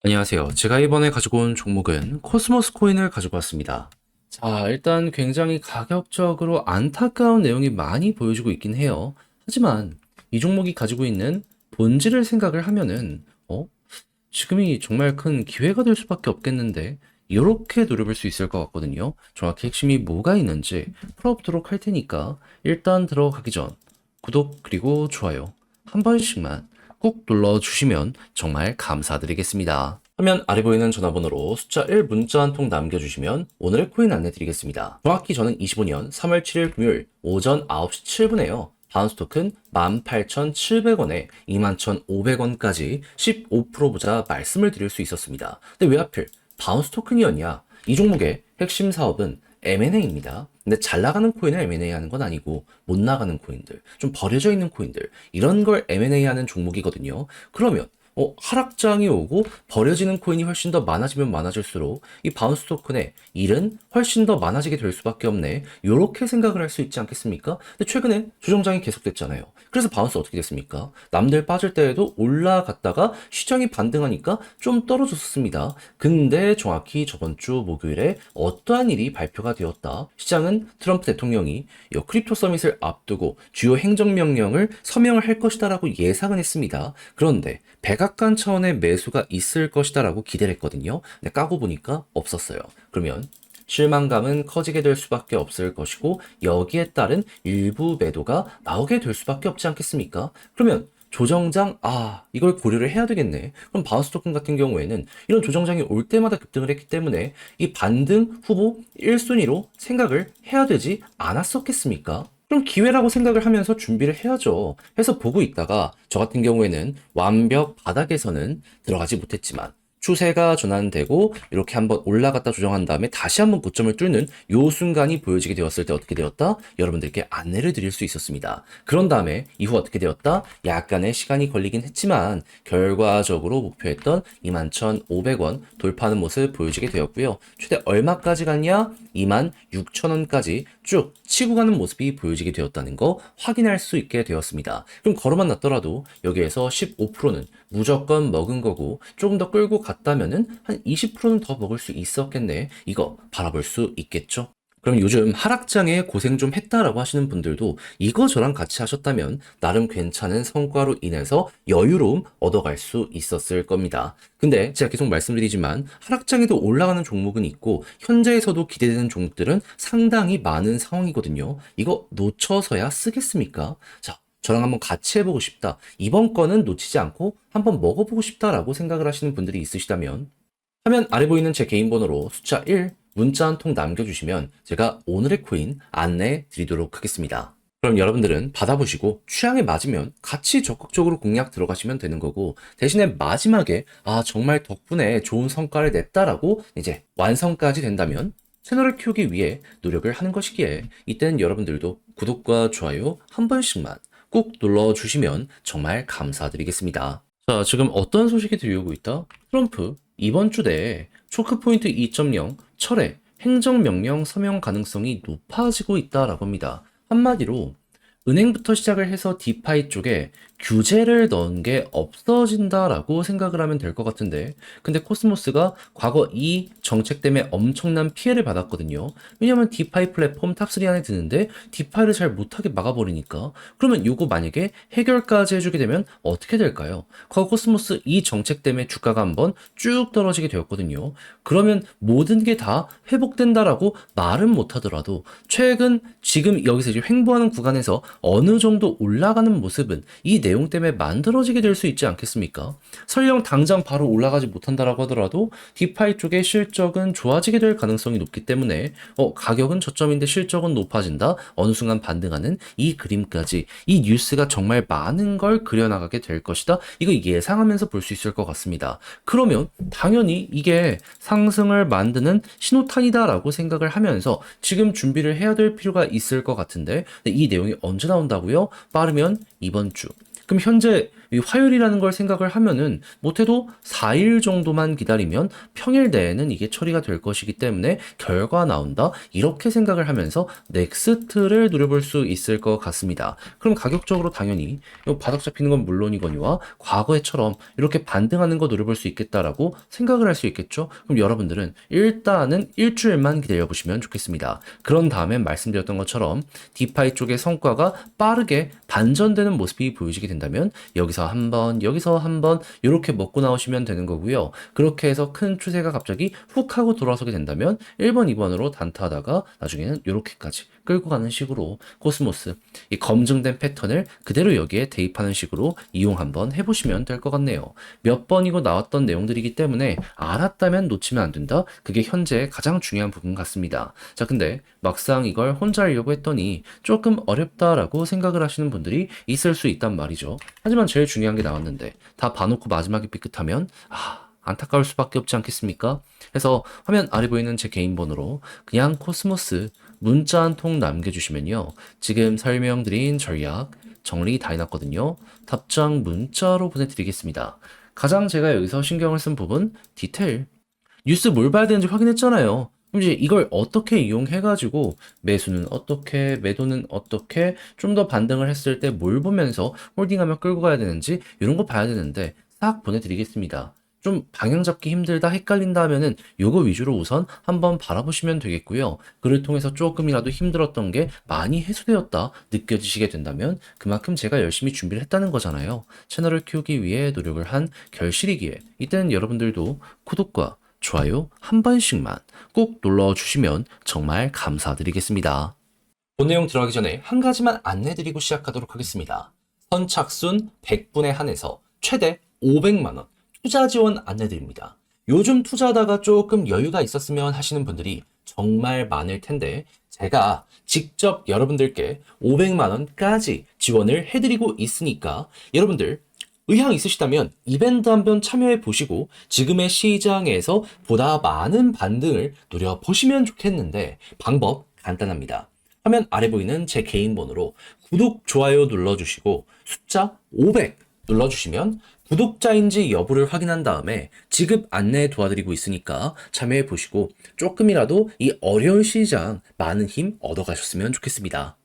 안녕하세요. 제가 이번에 가지고 온 종목은 코스모스 코인을 가지고 왔습니다. 자, 일단 굉장히 가격적으로 안타까운 내용이 많이 보여지고 있긴 해요. 하지만 이 종목이 가지고 있는 본질을 생각을 하면은, 지금이 정말 큰 기회가 될 수밖에 없겠는데, 이렇게 노려볼 수 있을 것 같거든요. 정확히 핵심이 뭐가 있는지 풀어보도록 할 테니까, 일단 들어가기 전 구독 그리고 좋아요 한 번씩만 꼭 눌러주시면 정말 감사드리겠습니다. 화면 아래 보이는 전화번호로 숫자 1 문자 한 통 남겨주시면 오늘의 코인 안내드리겠습니다. 정확히 저는 25년 3월 7일 금요일 오전 9시 7분에요. 바운스 토큰 18,700원에 21,500원까지 15% 보자 말씀을 드릴 수 있었습니다. 근데 왜 하필 바운스 토큰이었냐? 이 종목의 핵심 사업은 M&A입니다. 근데 잘 나가는 코인을 M&A 하는 건 아니고 못 나가는 코인들, 좀 버려져 있는 코인들 이런 걸 M&A 하는 종목이거든요. 그러면 하락장이 오고 버려지는 코인이 훨씬 더 많아지면 많아질수록 이 바운스 토큰의 일은 훨씬 더 많아지게 될 수밖에 없네. 요렇게 생각을 할 수 있지 않겠습니까? 근데 최근에 조정장이 계속됐잖아요. 그래서 바운스 어떻게 됐습니까? 남들 빠질 때에도 올라갔다가 시장이 반등하니까 좀 떨어졌습니다. 근데 정확히 저번 주 목요일에 어떠한 일이 발표가 되었다. 시장은 트럼프 대통령이 이 크립토 서밋을 앞두고 주요 행정명령을 서명을 할 것이다라고 예상은 했습니다. 그런데 백악관 차원의 매수가 있을 것이다라고 기대를 했거든요. 근데 까고 보니까 없었어요. 그러면 실망감은 커지게 될 수밖에 없을 것이고 여기에 따른 일부 매도가 나오게 될 수밖에 없지 않겠습니까? 그러면 조정장, 이걸 고려를 해야 되겠네. 그럼 바운스 토큰 같은 경우에는 이런 조정장이 올 때마다 급등을 했기 때문에 이 반등 후보 1순위로 생각을 해야 되지 않았었겠습니까? 그럼 기회라고 생각을 하면서 준비를 해야죠. 해서 보고 있다가 저 같은 경우에는 완벽 바닥에서는 들어가지 못했지만 추세가 전환되고 이렇게 한번 올라갔다 조정한 다음에 다시 한번 고점을 뚫는 요 순간이 보여지게 되었을 때 어떻게 되었다? 여러분들께 안내를 드릴 수 있었습니다. 그런 다음에 이후 어떻게 되었다? 약간의 시간이 걸리긴 했지만 결과적으로 목표했던 21,500원 돌파하는 모습 보여지게 되었고요. 최대 얼마까지 갔냐? 26,000원까지 쭉 치고 가는 모습이 보여지게 되었다는 거 확인할 수 있게 되었습니다. 그럼 걸어만 놨더라도 여기에서 15%는 무조건 먹은 거고 조금 더 끌고 갔다면은 한 20%는 더 먹을 수 있었겠네. 이거 바라볼 수 있겠죠? 그럼 요즘 하락장에 고생 좀 했다라고 하시는 분들도 이거 저랑 같이 하셨다면 나름 괜찮은 성과로 인해서 여유로움 얻어갈 수 있었을 겁니다. 근데 제가 계속 말씀드리지만 하락장에도 올라가는 종목은 있고 현재에서도 기대되는 종목들은 상당히 많은 상황이거든요. 이거 놓쳐서야 쓰겠습니까? 자, 저랑 한번 같이 해보고 싶다. 이번 거는 놓치지 않고 한번 먹어보고 싶다라고 생각을 하시는 분들이 있으시다면 화면 아래 보이는 제 개인 번호로 숫자 1 문자 한 통 남겨주시면 제가 오늘의 코인 안내 드리도록 하겠습니다. 그럼 여러분들은 받아보시고 취향에 맞으면 같이 적극적으로 공략 들어가시면 되는 거고 대신에 마지막에 정말 덕분에 좋은 성과를 냈다라고 이제 완성까지 된다면 채널을 키우기 위해 노력을 하는 것이기에 이때는 여러분들도 구독과 좋아요 한 번씩만 꼭 눌러주시면 정말 감사드리겠습니다. 자, 지금 어떤 소식이 들려오고 있다? 트럼프 이번 주 내에 초크포인트 2.0 철회 행정명령 서명 가능성이 높아지고 있다라고 합니다. 한마디로 은행부터 시작을 해서 디파이 쪽에 규제를 넣은 게 없어진다라고 생각을 하면 될 것 같은데 근데 코스모스가 과거 이 정책 때문에 엄청난 피해를 받았거든요. 왜냐면 디파이 플랫폼 탑3 안에 드는데 디파이를 잘 못하게 막아버리니까 그러면 요거 만약에 해결까지 해주게 되면 어떻게 될까요? 과거 코스모스 이 정책 때문에 주가가 한번 쭉 떨어지게 되었거든요. 그러면 모든 게 다 회복된다라고 말은 못하더라도 최근 지금 여기서 이제 횡보하는 구간에서 어느 정도 올라가는 모습은 이 내용 때문에 만들어지게 될 수 있지 않겠습니까? 설령 당장 바로 올라가지 못한다라고 하더라도 디파이 쪽의 실적은 좋아지게 될 가능성이 높기 때문에 가격은 저점인데 실적은 높아진다. 어느 순간 반등하는 이 그림까지 이 뉴스가 정말 많은 걸 그려나가게 될 것이다. 이거 예상하면서 볼 수 있을 것 같습니다. 그러면 당연히 이게 상승을 만드는 신호탄이다라고 생각을 하면서 지금 준비를 해야 될 필요가 있을 것 같은데 이 내용이 언제 나온다고요? 빠르면 이번 주 그럼 현재 이 화요일이라는 걸 생각을 하면은 못해도 4일 정도만 기다리면 평일 내에는 이게 처리가 될 것이기 때문에 결과 나온다. 이렇게 생각을 하면서 넥스트를 누려볼 수 있을 것 같습니다. 그럼 가격적으로 당연히 이 바닥 잡히는 건 물론이거니와 과거에처럼 이렇게 반등하는 거 누려볼 수 있겠다라고 생각을 할 수 있겠죠. 그럼 여러분들은 일단은 일주일만 기다려보시면 좋겠습니다. 그런 다음에 말씀드렸던 것처럼 디파이 쪽의 성과가 빠르게 반전되는 모습이 보여지게 된다면 여기서 한 번, 여기서 한 번 이렇게 먹고 나오시면 되는 거고요. 그렇게 해서 큰 추세가 갑자기 훅 하고 돌아서게 된다면 1번, 2번으로 단타하다가 나중에는 이렇게까지 끌고 가는 식으로 코스모스 이 검증된 패턴을 그대로 여기에 대입하는 식으로 이용 한번 해보시면 될 것 같네요. 몇 번이고 나왔던 내용들이기 때문에 알았다면 놓치면 안 된다. 그게 현재 가장 중요한 부분 같습니다. 자, 근데 막상 이걸 혼자 하려고 했더니 조금 어렵다라고 생각을 하시는 분들이 있을 수 있단 말이죠. 하지만 제일 중요한 게 나왔는데 다 봐놓고 마지막에 삐끗하면 안타까울 수밖에 없지 않겠습니까? 그래서 화면 아래 보이는 제 개인 번호로 그냥 코스모스 문자 한 통 남겨주시면요. 지금 설명드린 전략 정리 다 해놨거든요. 답장 문자로 보내드리겠습니다. 가장 제가 여기서 신경을 쓴 부분 디테일. 뉴스 뭘 봐야 되는지 확인했잖아요. 그럼 이제 이걸 어떻게 이용해가지고 매수는 어떻게, 매도는 어떻게, 좀 더 반등을 했을 때 뭘 보면서 홀딩하면 끌고 가야 되는지 이런 거 봐야 되는데 싹 보내드리겠습니다. 좀 방향 잡기 힘들다, 헷갈린다 하면은 요거 위주로 우선 한번 바라보시면 되겠고요. 그를 통해서 조금이라도 힘들었던 게 많이 해소되었다 느껴지시게 된다면 그만큼 제가 열심히 준비를 했다는 거잖아요. 채널을 키우기 위해 노력을 한 결실이기에 이때는 여러분들도 구독과 좋아요 한 번씩만 꼭 눌러주시면 정말 감사드리겠습니다. 본 내용 들어가기 전에 한 가지만 안내드리고 시작하도록 하겠습니다. 선착순 100분에 한해서 최대 500만 원 투자 지원 안내드립니다. 요즘 투자하다가 조금 여유가 있었으면 하시는 분들이 정말 많을 텐데 제가 직접 여러분들께 500만 원까지 지원을 해드리고 있으니까 여러분들 의향 있으시다면 이벤트 한번 참여해 보시고 지금의 시장에서 보다 많은 반등을 누려보시면 좋겠는데 방법 간단합니다. 화면 아래 보이는 제 개인 번호로 구독, 좋아요 눌러주시고 숫자 500 눌러주시면 구독자인지 여부를 확인한 다음에 지급 안내 도와드리고 있으니까 참여해 보시고 조금이라도 이 어려운 시장 많은 힘 얻어가셨으면 좋겠습니다.